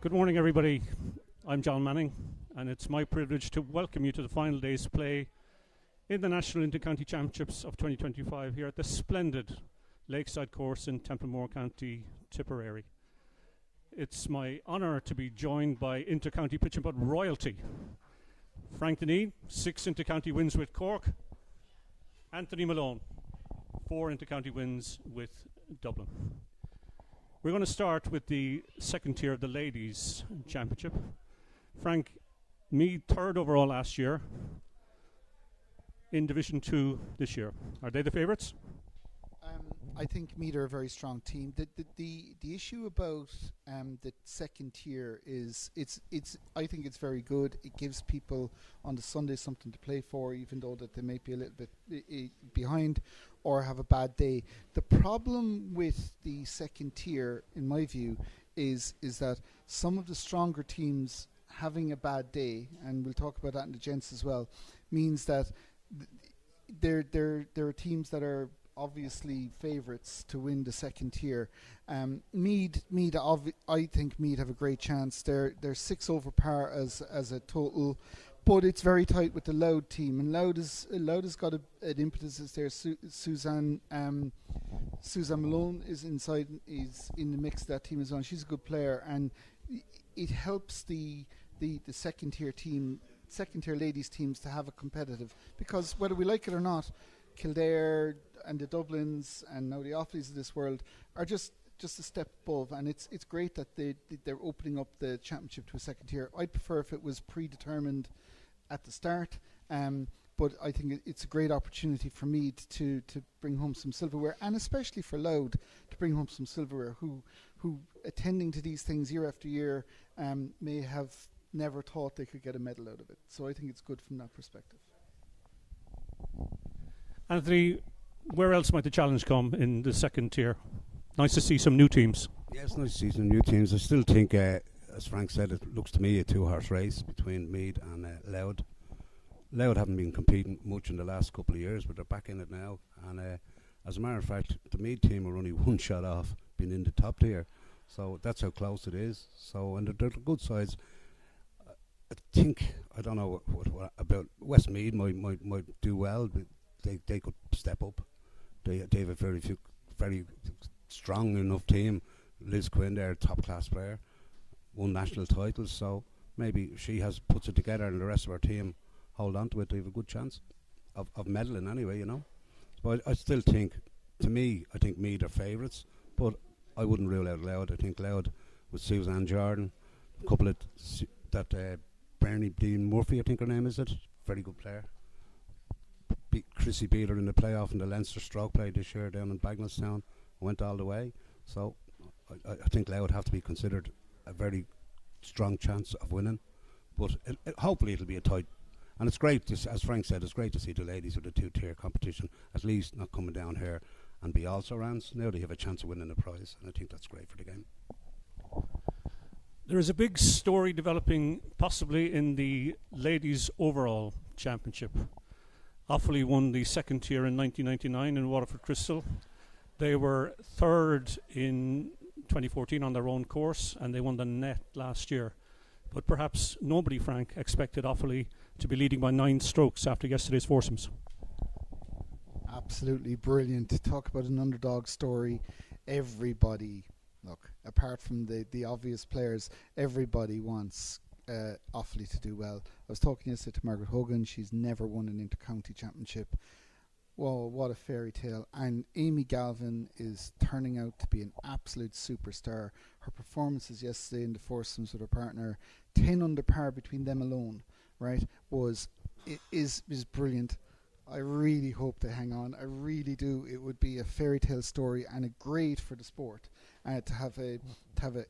Good morning, everybody. I'm John Manning, and it's my privilege to welcome you to the final day's play in the National Inter-County Championships of 2025 here at the splendid Lakeside course in Templemore, County Tipperary. It's my honour to be joined by Inter-County Pitch and Putt royalty. Frank Dineen, 6 Inter-County wins with Cork. Anthony Malone, 4 Inter-County wins with Dublin. We're going to start with the second tier of the Ladies' Championship. Frank, Meath 3rd overall last year, in Division 2 this year. Are they the favourites? I think Meath are a very strong team. The issue about the second tier is I think it's very good. It gives people on the Sunday something to play for, even though that they may be a little bit behind or have a bad day. The problem with the second tier, in my view, is that some of the stronger teams having a bad day, and we'll talk about that in the Gents as well, means that there are teams that are obviously favourites to win the second tier. Meath, I think Meath have a great chance. They're 6 over par as a total, but it's very tight with the Louth team, and Louth has got an impetus. Is there? Suzanne Malone is in the mix of that team as well. She's a good player, and it helps the second tier ladies teams to have a competitive, because whether we like it or not, Kildare and the Dublins and now the Offaly's of this world are just a step above, and it's great that they're opening up the championship to a second tier. I'd prefer if it was predetermined at the start, but I think it's a great opportunity for Meath to bring home some silverware, and especially for Louth to bring home some silverware, who attending to these things year after year may have never thought they could get a medal out of it. So I think it's good from that perspective. Anthony, where else might the challenge come in the second tier? Nice to see some new teams. Yeah, it's nice to see some new teams. I still think, as Frank said, it looks to me a 2-horse race between Meath and Louth. Louth haven't been competing much in the last couple of years, but they're back in it now. And as a matter of fact, the Meath team are only one shot off being in the top tier. So that's how close it is. So, and they're good sides. I think, I don't know what about Westmeath might do well, but they could step up. They have a very strong enough team. Liz Quinn, their top class player, won national titles, so maybe she puts it together, and the rest of our team hold on to it. They have a good chance of medaling anyway, you know. But I still think, to me, I think Meath are favourites, but I wouldn't rule out Louth. I think Louth with Suzanne Jordan, a couple of Bernie Dean Murphy, I think her name is, very good player. Chrissy beat her in the playoff in the Leinster Stroke play this year down in Bagnallstown, went all the way. So I think Louth have to be considered a very strong chance of winning, but hopefully it'll be a tight. And it's great, as Frank said, it's great to see the ladies with the 2-tier competition at least not coming down here and be also-rans. Now they have a chance of winning the prize, and I think that's great for the game. There is a big story developing possibly in the Ladies' Overall Championship. Offaly won the second tier in 1999 in Waterford Crystal. They were 3rd in 2014 on their own course, and they won the net last year. But perhaps nobody, Frank, expected Offaly to be leading by 9 strokes after yesterday's foursomes. Absolutely brilliant. To talk about an underdog story, everybody, look, apart from the obvious players, everybody wants Offaly to do well. I was talking yesterday to Margaret Hogan. She's never won an inter-county championship. Whoa, what a fairy tale. And Amy Galvin is turning out to be an absolute superstar. Her performances yesterday in the foursomes with her partner, 10 under par between them alone, right, is brilliant. I really hope they hang on. I really do. It would be a fairy tale story and a great for the sport to have an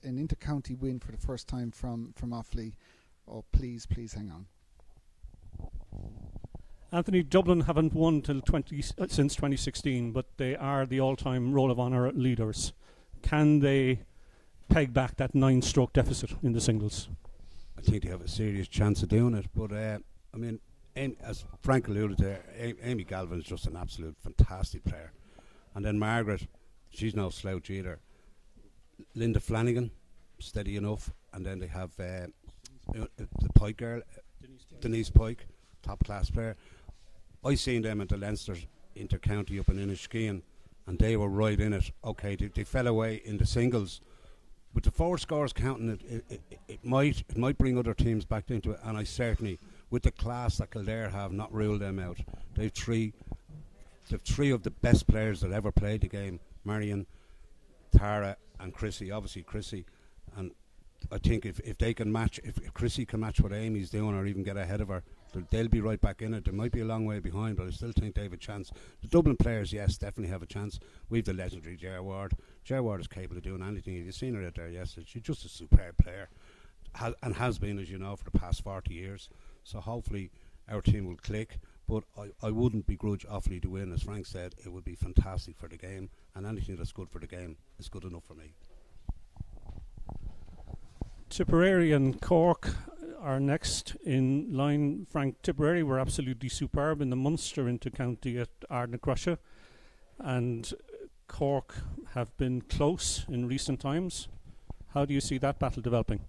inter-county win for the first time from Offaly. Oh, please hang on. Anthony, Dublin haven't won since 2016, but they are the all-time Roll of Honour leaders. Can they peg back that 9-stroke deficit in the singles? I think they have a serious chance of doing it, but I mean, as Frank alluded to, Amy Galvin is just an absolute fantastic player. And then Margaret, she's no slouch either. Linda Flanagan, steady enough. and then they have the Pike girl, Denise Pike, top class player. I seen them at the Leinster Intercounty up in Inniskeen, and they were right in it. Okay, they fell away in the singles. With the 4 scores counting, it might bring other teams back into it, and I certainly, with the class that Kildare have, not ruled them out. They've three of the best players that ever played the game: Marion, Tara, and Chrissy. Obviously Chrissy, and I think if they can match, if Chrissy can match what Amy's doing, or even get ahead of her, they'll be right back in it. They might be a long way behind, but I still think they have a chance. The Dublin players, yes, definitely have a chance. We've the legendary Ger Ward. Ger Ward is capable of doing anything. You've seen her out there yesterday. She's just a superb player, and has been, as you know, for the past 40 years. So hopefully our team will click. But I wouldn't begrudge Offaly to win. As Frank said, it would be fantastic for the game, and anything that's good for the game is good enough for me. Tipperary and Cork are next in line. Frank, Tipperary were absolutely superb in the Munster Intercounty at Ardnacrusha, and Cork have been close in recent times. How do you see that battle developing?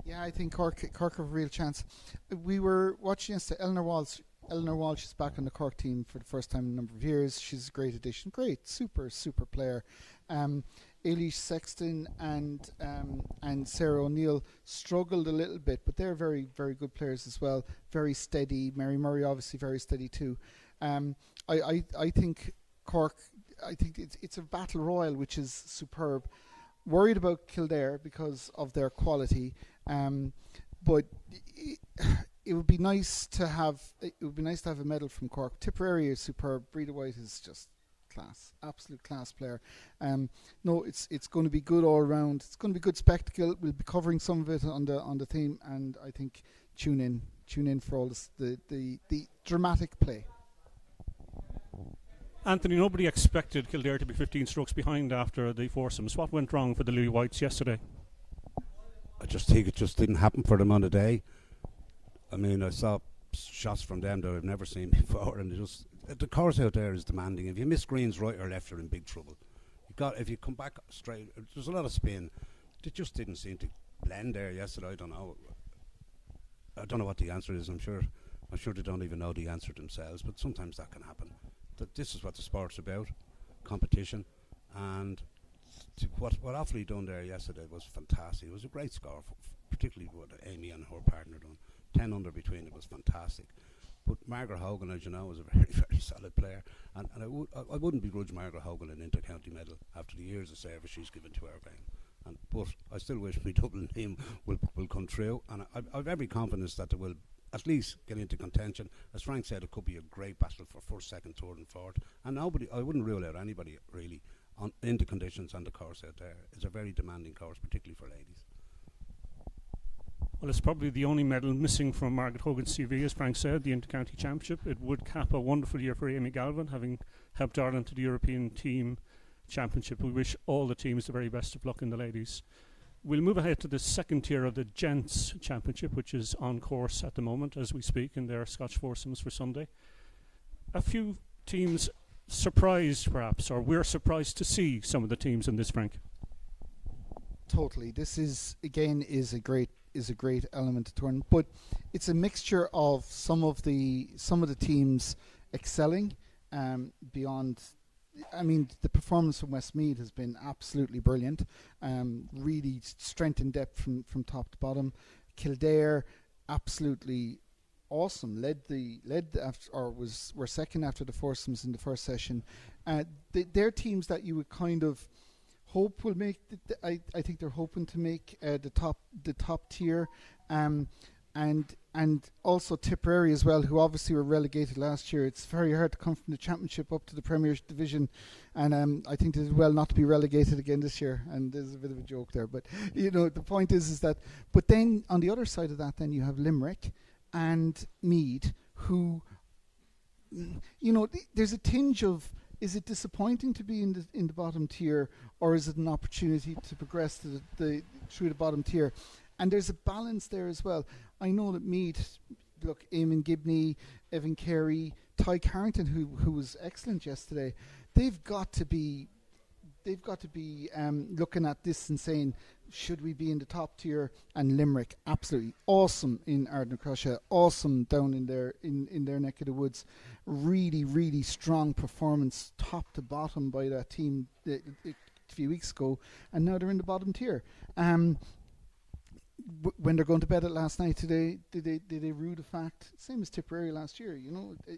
Yeah, I think Cork have a real chance. We were watching yesterday. Eleanor Walsh is back on the Cork team for the first time in a number of years. She's a great addition. Great, super player. Eilish Sexton and Sarah O'Neill struggled a little bit, but they're very, very good players as well. Very steady. Mary Murray obviously very steady too. I think Cork. I think it's a battle royal, which is superb. Worried about Kildare because of their quality, but it would be nice to have. It would be nice to have a medal from Cork. Tipperary is superb. Breda White is just class, absolute class player. No, it's going to be good all around. It's going to be good spectacle. We'll be covering some of it on the theme, and I think tune in for all this, the dramatic play. Anthony, nobody expected Kildare to be 15 strokes behind after the foursomes. What went wrong for the Lily Whites yesterday? I just think it just didn't happen for them on the day. I mean, I saw shots from them that I've never seen before, and the course out there is demanding. If you miss greens right or left, you're in big trouble. If you come back straight, there's a lot of spin. It just didn't seem to blend there yesterday. I don't know what the answer is. I'm sure they don't even know the answer themselves, but sometimes that can happen. This is what the sport's about, competition, and what Offaly done there yesterday was fantastic. It was a great score, particularly what Amy and her partner done. 10 under between, it was fantastic. But Margaret Hogan, as you know, is a very, very solid player, and I wouldn't begrudge Margaret Hogan an intercounty medal after the years of service she's given to our game. But I still wish my Dublin team will come through, and I've every confidence that they will at least get into contention. As Frank said, it could be a great battle for first, second, third and fourth. And I wouldn't rule out anybody really in the conditions on the course out there. It's a very demanding course, particularly for ladies. Well, it's probably the only medal missing from Margaret Hogan's CV, as Frank said, the Intercounty Championship. It would cap a wonderful year for Amy Galvin, having helped Ireland to the European Team Championship. We wish all the teams the very best of luck in the ladies. We'll move ahead to the second tier of the Gents Championship, which is on course at the moment as we speak in their Scotch foursomes for Sunday. A few teams surprised, perhaps, or we're surprised to see some of the teams in this, Frank. Totally. This is a great element to turn, but it's a mixture of some of the teams excelling beyond. I mean, the performance from Westmeath has been absolutely brilliant. Really strength and depth from top to bottom. Kildare, absolutely awesome. Were second after the foursomes in the first session. They're teams that you would kind of hope will make. I think they're hoping to make the top tier. And also Tipperary as well, who obviously were relegated last year. It's very hard to come from the Championship up to the Premier Division, and I think they did well not to be relegated again this year. And there's a bit of a joke there, but the point is that. But then on the other side of that, then you have Limerick and Meath, who, there's a tinge of. Is it disappointing to be in the bottom tier, or is it an opportunity to progress to through the bottom tier? And there's a balance there as well. I know that Meath, look, Eamon Gibney, Evan Carey, Ty Carrington, who was excellent yesterday, they've got to be they've got to be looking at this and saying, should we be in the top tier? And Limerick, absolutely awesome in Ardnacrusha, awesome down in their neck of the woods. Really, really strong performance, top to bottom by that team a few weeks ago, and now they're in the bottom tier. When they're going to bed at last night, did they rue the fact? Same as Tipperary last year,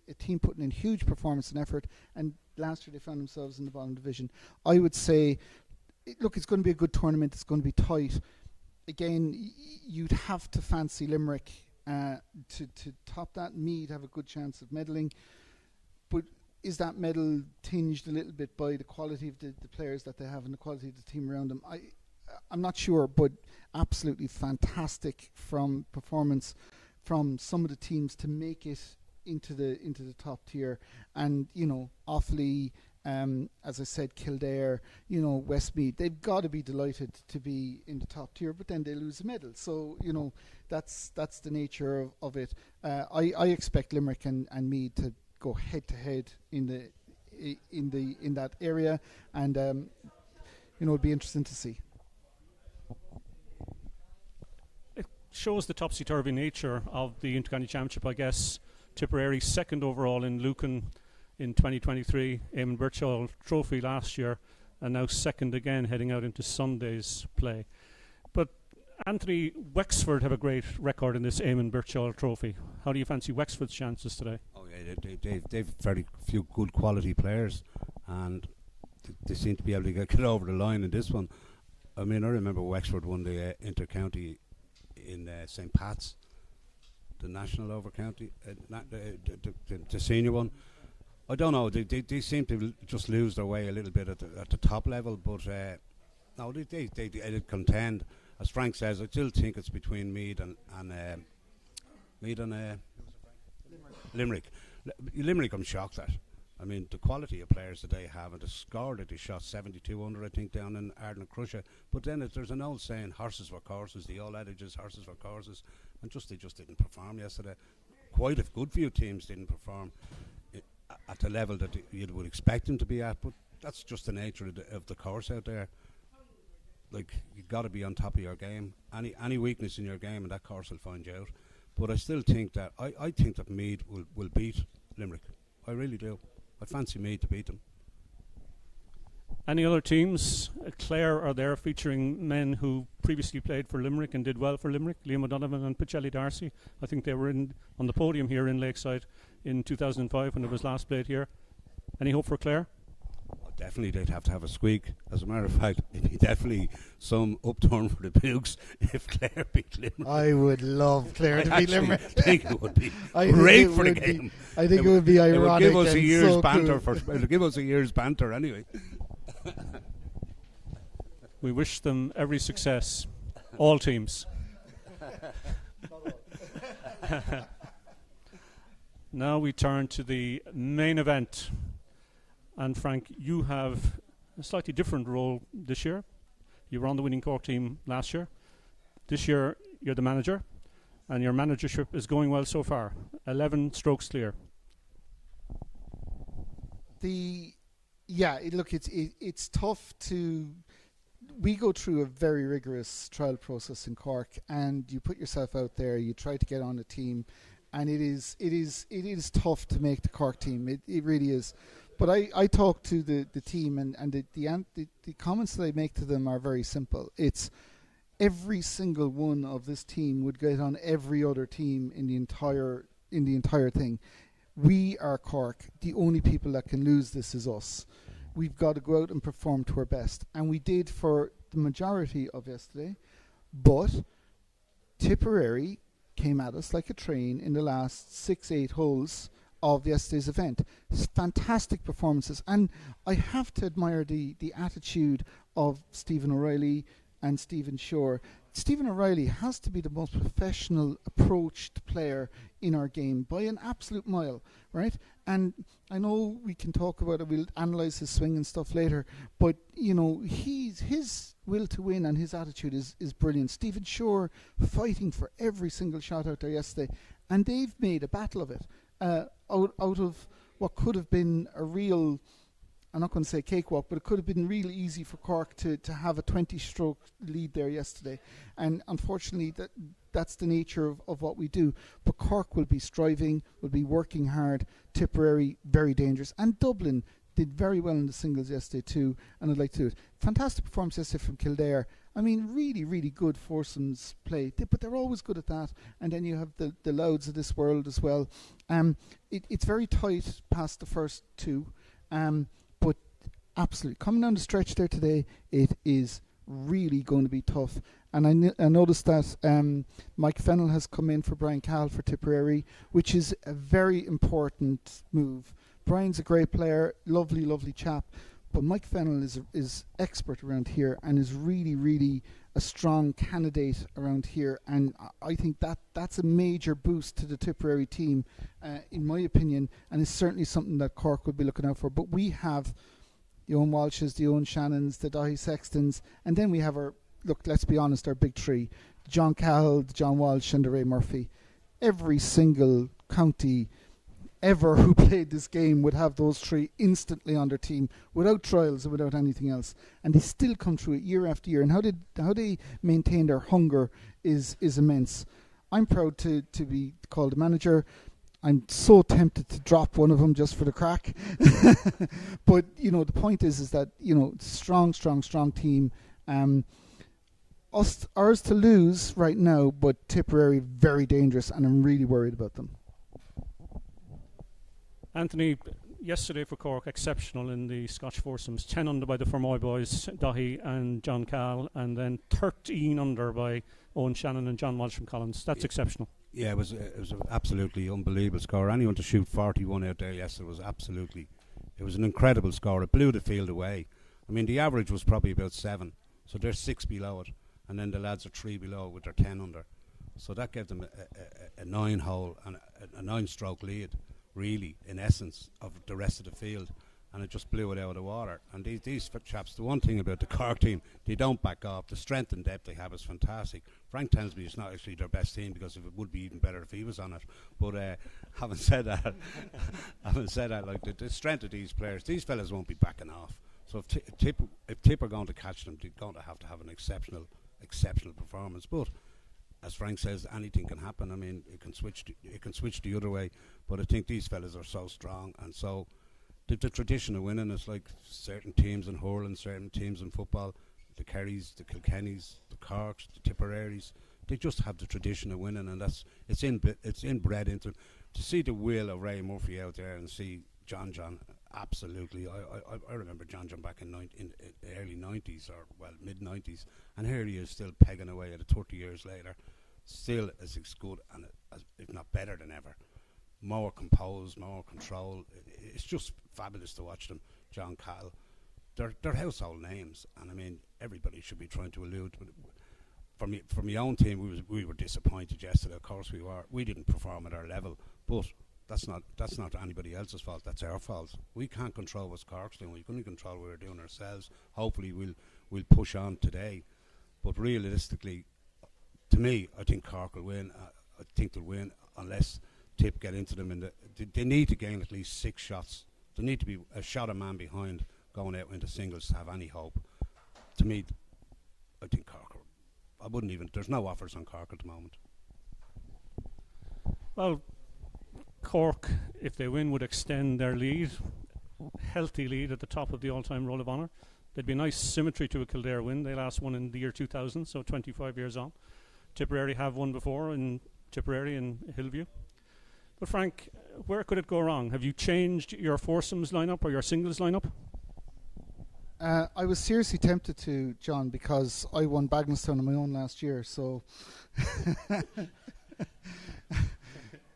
a team putting in huge performance and effort, and last year they found themselves in the bottom division. I would say, look, it's going to be a good tournament. It's going to be tight. Again, you'd have to fancy Limerick to top that. Meath have a good chance of medaling, but is that medal tinged a little bit by the quality of the players that they have and the quality of the team around them? I'm not sure, but absolutely fantastic from performance from some of the teams to make it into the top tier. And Offaly, as I said, Kildare, Westmeath, they've got to be delighted to be in the top tier, but then they lose a medal. So that's the nature of it. I expect Limerick and Meath to go head to head in that area, and it'll be interesting to see. It shows the topsy-turvy nature of the Intercounty Championship, I guess. Tipperary second overall in Lucan in 2023, Eamon Birchall Trophy last year, and now second again heading out into Sunday's play. But Anthony, Wexford have a great record in this Eamon Birchall Trophy. How do you fancy Wexford's chances today? Oh yeah, they've very few good quality players, and they seem to be able to get over the line in this one. I mean, I remember Wexford won the Intercounty in St. Pat's, the national over county, the senior one. I don't know. They seem to just lose their way a little bit at the top level, but no, they contend. As Frank says, I still think it's between Meath and Limerick. Limerick, I'm shocked at. I mean, the quality of players that they have and the score that they shot 7,200, I think, down in Ardnacrusha. But then there's an old saying, horses for courses. The old adage is horses for courses, and they just didn't perform yesterday. Quite a good few teams didn't perform at the level that you would expect them to be at, but that's just the nature of the course out there. Like, you've got to be on top of your game. Any weakness in your game, and that course will find you out. But I still think that I think that Meath will beat Limerick. I really do. I fancy Meath to beat them. Any other teams? Clare are there, featuring men who previously played for Limerick and did well for Limerick. Liam O'Donovan and Pichelli Darcy. I think they were on the podium here in Lakeside in 2005 when it was last played here. Any hope for Clare? Definitely they'd have to have a squeak. As a matter of fact, it'd be definitely some upturn for the Bukes if Clare beat Limerick. I would love Clare to beat Limerick. I think it would be great for the game. I think it would be ironic. It would give us a year's so banter. Cool. It'll give us a year's banter anyway. We wish them every success, all teams. Now we turn to the main event. And Frank, you have a slightly different role this year. You were on the winning Cork team last year. This year, you're the manager, and your managership is going well so far. 11 strokes clear. It's tough to. We go through a very rigorous trial process in Cork, and you put yourself out there. You try to get on a team, and it is tough to make the Cork team. It really is. But I talk to the team, and the comments that I make to them are very simple. It's every single one of this team would get on every other team in the entire thing. We are Cork. The only people that can lose this is us. We've got to go out and perform to our best, and we did for the majority of yesterday. But Tipperary came at us like a train in the last 6-8 holes of yesterday's event. Fantastic performances, and I have to admire the attitude of Stephen O'Reilly and Stephen Shore. Stephen O'Reilly has to be the most professional approached player in our game by an absolute mile, right? And I know we can talk about it, we'll analyse his swing and stuff later, but his will to win and his attitude is brilliant. Stephen Shore fighting for every single shot out there yesterday, and they've made a battle of it. Out of what could have been a real I'm not going to say cakewalk, but it could have been really easy for Cork to have a 20-stroke lead there yesterday. And unfortunately, that's the nature of what we do. But Cork will be striving, will be working hard. Tipperary, very dangerous. And Dublin did very well in the singles yesterday too, and I'd like to do it. Fantastic performance yesterday from Kildare. I mean, really, really good foursomes play. But they're always good at that. And then you have the Louds of this world as well. It's very tight past the first two. But absolutely, coming down the stretch there today, it is really going to be tough. And I noticed that Mike Fennell has come in for Brian Cahill for Tipperary, which is a very important move. Brian's a great player, lovely, lovely chap, but Mike Fennell is expert around here and is really, really a strong candidate around here. And I think that's a major boost to the Tipperary team, in my opinion, and is certainly something that Cork would be looking out for. But we have the Owen Walshes, the Owen Shannons, the Dahi Sextons, and then we have let's be honest, our big three, John Cahill, John Walsh and the Ray Murphy. Every single county ever who played this game would have those three instantly on their team without trials and without anything else, and they still come through it year after year. And how they maintain their hunger is immense. I'm proud to be called a manager. I'm so tempted to drop one of them just for the crack. But the point is that strong team. Ours to lose right now, but Tipperary very dangerous, and I'm really worried about them. Anthony, yesterday for Cork, exceptional in the Scotch foursomes. 10 under by the Fermoy boys, Dahi and John Cahill, and then 13 under by Owen Shannon and John Walsh from Collins. That's exceptional. Yeah, it was an absolutely unbelievable score. Anyone to shoot 41 out there yesterday it was an incredible score. It blew the field away. I mean, the average was probably about 7, so they're 6 below it, and then the lads are 3 below with their 10 under. So that gave them a 9-hole and a 9-stroke lead, really, in essence, of the rest of the field, and it just blew it out of the water. And these chaps, the one thing about the Cork team, they don't back off. The strength and depth they have is fantastic. Frank Tensby is not actually their best team, because it would be even better if he was on it. But having said that, like the strength of these players, these fellas won't be backing off. So if Tip are going to catch them, they're going to have an exceptional performance. But as Frank says, anything can happen. I mean, it can switch the other way. But I think these fellas are so strong, and so the tradition of winning is like certain teams in hurling, certain teams in football, the Kerrys, the Kilkennys, the Corks, the Tipperaries. They just have the tradition of winning, and it's inbred into them. To see the will of Ray Murphy out there and see John, absolutely. I remember John back in the early 90s, or mid 90s, and here he is still pegging away at it 30 years later, still as good and if not better than ever. More composed, more control. It's just fabulous to watch them. John Cahill, they're household names, and I mean everybody should be trying to allude. For my own team, we were disappointed yesterday. Of course we were. We didn't perform at our level, but that's not anybody else's fault. That's our fault. We can't control what Cork's doing. We couldn't control what we're doing ourselves. Hopefully we'll push on today, but realistically, to me, I think Cork will win. I think they'll win unless Tip get into them. They need to gain at least 6 shots. There need to be a shot a man behind going out into singles to have any hope. To me, I think Cork. I wouldn't even. There's no offers on Cork at the moment. Well, Cork, if they win, would extend their lead, healthy lead at the top of the all-time Roll of Honour. There'd be a nice symmetry to a Kildare win. They last won in the year 2000, so 25 years on. Tipperary have won before in Tipperary and Hillview. But Frank, where could it go wrong? Have you changed your foursomes lineup or your singles lineup? I was seriously tempted to, John, because I won Bagenalstown on my own last year. So,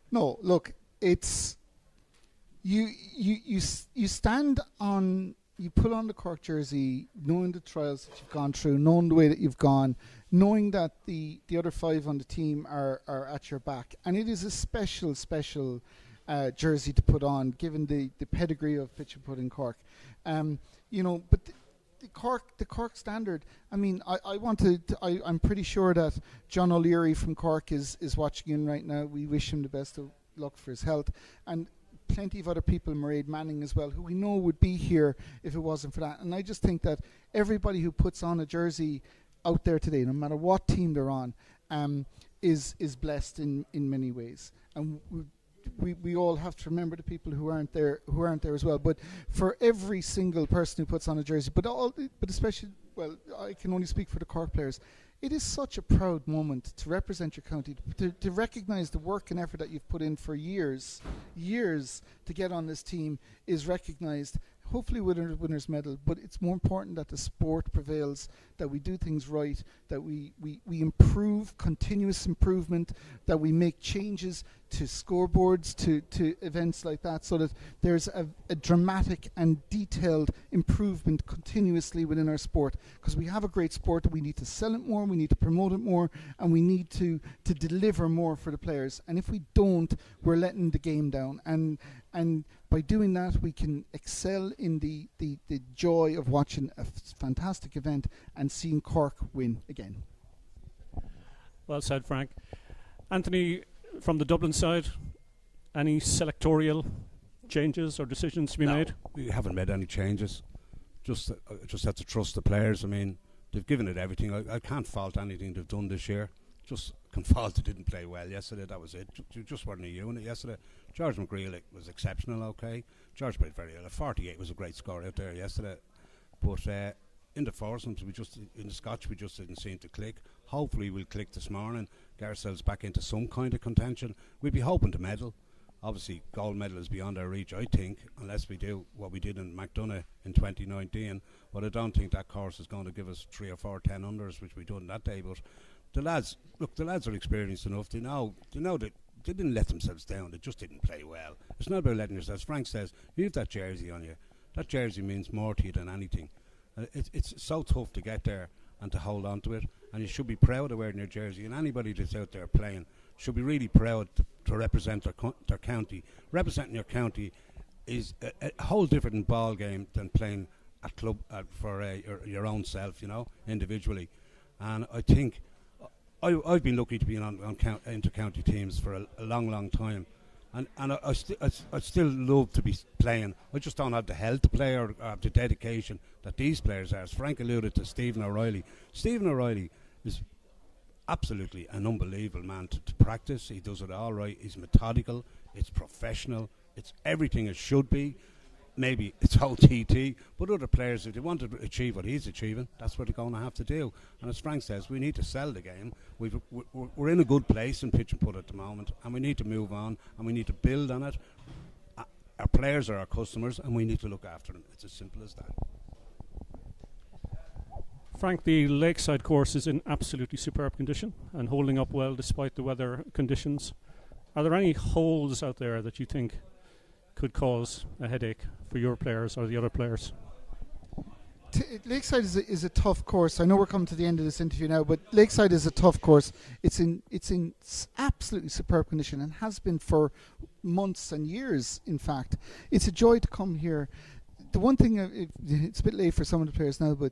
no, look, it's you stand on, you put on the Cork jersey, knowing the trials that you've gone through, knowing the way that you've gone, knowing that the other 5 on the team are at your back, and it is a special jersey to put on, given the pedigree of pitch and putt in Cork. But the Cork standard. I mean, I'm pretty sure that John O'Leary from Cork is watching in right now. We wish him the best of luck for his health. And plenty of other people, Mairead Manning as well, who we know would be here if it wasn't for that. And I just think that everybody who puts on a jersey out there today, no matter what team they're on, is blessed in many ways. And we all have to remember the people who aren't there as well. But for every single person who puts on a jersey, but especially, well, I can only speak for the Cork players. It is such a proud moment to represent your county, to recognise the work and effort that you've put in for years to get on this team is recognised, hopefully with a winner's medal. But it's more important that the sport prevails, that we do things right, that we improve, continuous improvement, that we make changes to scoreboards, to events like that, so that there's a dramatic and detailed improvement continuously within our sport. Because we have a great sport, we need to sell it more, we need to promote it more, and we need to deliver more for the players. And if we don't, we're letting the game down. And by doing that, we can excel in the joy of watching a fantastic event and seeing Cork win again. Well said, Frank. Anthony, from the Dublin side, any selectorial changes or decisions to be made? We haven't made any changes. Just have to trust the players. I mean, they've given it everything. I can't fault anything they've done this year. Just can fault they didn't play well yesterday. That was it. Just weren't a unit yesterday. George McGreal was exceptional, okay. George played very well. 48 was a great score out there yesterday. But in the foursomes, in the Scotch, we just didn't seem to click. Hopefully we'll click this morning, get ourselves back into some kind of contention. We'd be hoping to medal. Obviously, gold medal is beyond our reach, I think, unless we do what we did in McDonough in 2019. But I don't think that course is going to give us 3 or 4 10-unders, which we done that day. But the lads are experienced enough. They know that they didn't let themselves down. They just didn't play well. It's not about letting yourselves. Frank says, you have that jersey on you. That jersey means more to you than anything. It's so tough to get there and to hold on to it. And you should be proud of wearing your jersey. And anybody that's out there playing should be really proud to represent their county. Representing your county is a whole different ball game than playing at club for your own self, individually. And I think I've been lucky to be on inter-county teams for a long time. And I still love to be playing. I just don't have the health to play or have the dedication that these players are. As Frank alluded to Stephen O'Reilly. Stephen O'Reilly is absolutely an unbelievable man to practice. He does it all right. He's methodical. It's professional. It's everything it should be. Maybe it's OTT, but other players, if they want to achieve what he's achieving, that's what they're going to have to do. And as Frank says, we need to sell the game. We're in a good place in pitch and putt at the moment, and we need to move on, and we need to build on it. Our players are our customers, and we need to look after them. It's as simple as that. Frank, the Lakeside course is in absolutely superb condition and holding up well despite the weather conditions. Are there any holes out there that you think could cause a headache for your players or the other players? Lakeside is a tough course. I know we're coming to the end of this interview now, but Lakeside is a tough course. It's in absolutely superb condition and has been for months and years, in fact. It's a joy to come here. The one thing, it's a bit late for some of the players now, but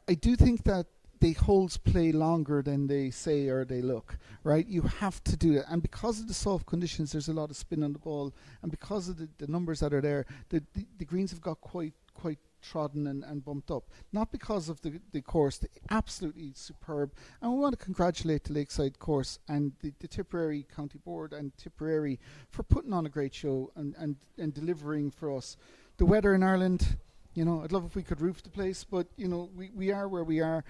I do think that the holes play longer than they say or they look, right? You have to do that. And because of the soft conditions, there's a lot of spin on the ball. And because of the numbers that are there, the greens have got quite trodden and bumped up. Not because of the course, absolutely superb. And we want to congratulate the Lakeside course and the Tipperary County Board and Tipperary for putting on a great show and delivering for us. The weather in Ireland, I'd love if we could roof the place, but we are where we are,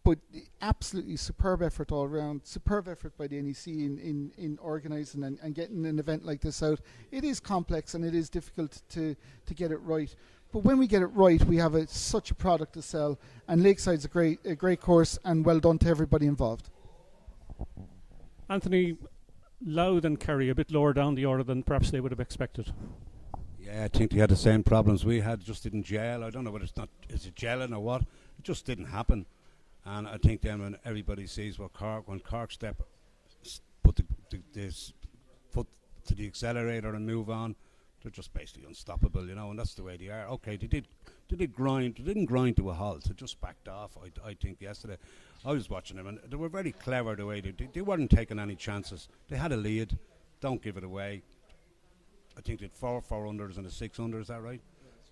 but absolutely superb effort all around. Superb effort by the NEC in organising and getting an event like this out. It is complex and it is difficult to get it right, but when we get it right, we have such a product to sell. And Lakeside's a great course, and well done to everybody involved. Anthony, Louth and Kerry a bit lower down the order than perhaps they would have expected. Yeah, I think they had the same problems we had, just didn't gel. I don't know whether is it gelling or what. It just didn't happen. And I think then when everybody sees when Cork put this foot to the accelerator and move on, they're just basically unstoppable, and that's the way they are. Okay, they didn't grind to a halt. They just backed off, I think, yesterday. I was watching them, and they were very clever the way they weren't taking any chances. They had a lead, don't give it away. I think they'd 4-unders and a 6-under. Is that right?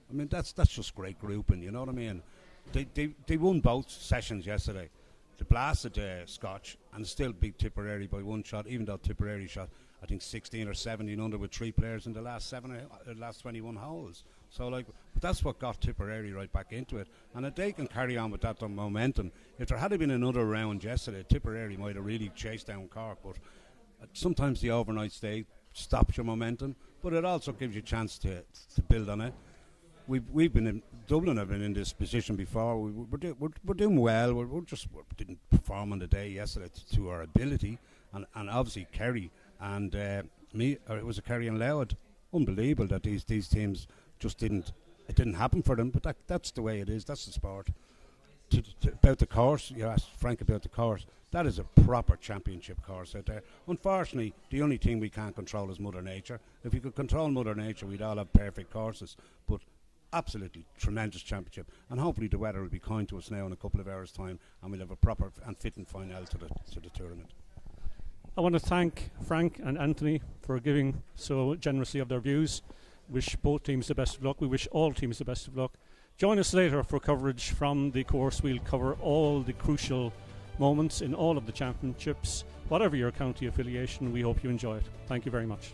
I mean, that's just great grouping. You know what I mean? They won both sessions yesterday. They blasted Scotch and still beat Tipperary by one shot, even though Tipperary shot, I think, 16 or 17 under with 3 players in the last 21 holes. So, like, but that's what got Tipperary right back into it. And if they can carry on with that momentum, if there had been another round yesterday, Tipperary might have really chased down Cork. But sometimes the overnight stay stops your momentum, but it also gives you a chance to build on it. We've been in Dublin. Have been in this position before. We're doing well. We didn't perform on the day yesterday to our ability, and obviously Kerry and it was a Kerry and Louth. Unbelievable that these teams just didn't. It didn't happen for them. But that's the way it is. That's the sport. About the course, you asked Frank about the course. That is a proper championship course out there. Unfortunately, the only thing we can't control is Mother Nature. If we could control Mother Nature, we'd all have perfect courses. But absolutely tremendous championship, and hopefully the weather will be kind to us now in a couple of hours' time, and we'll have a proper and fitting final to the tournament. I want to thank Frank and Anthony for giving so generously of their views. Wish both teams the best of luck. We wish all teams the best of luck. Join us later for coverage from the course. We'll cover all the crucial moments in all of the championships. Whatever your county affiliation, we hope you enjoy it. Thank you very much.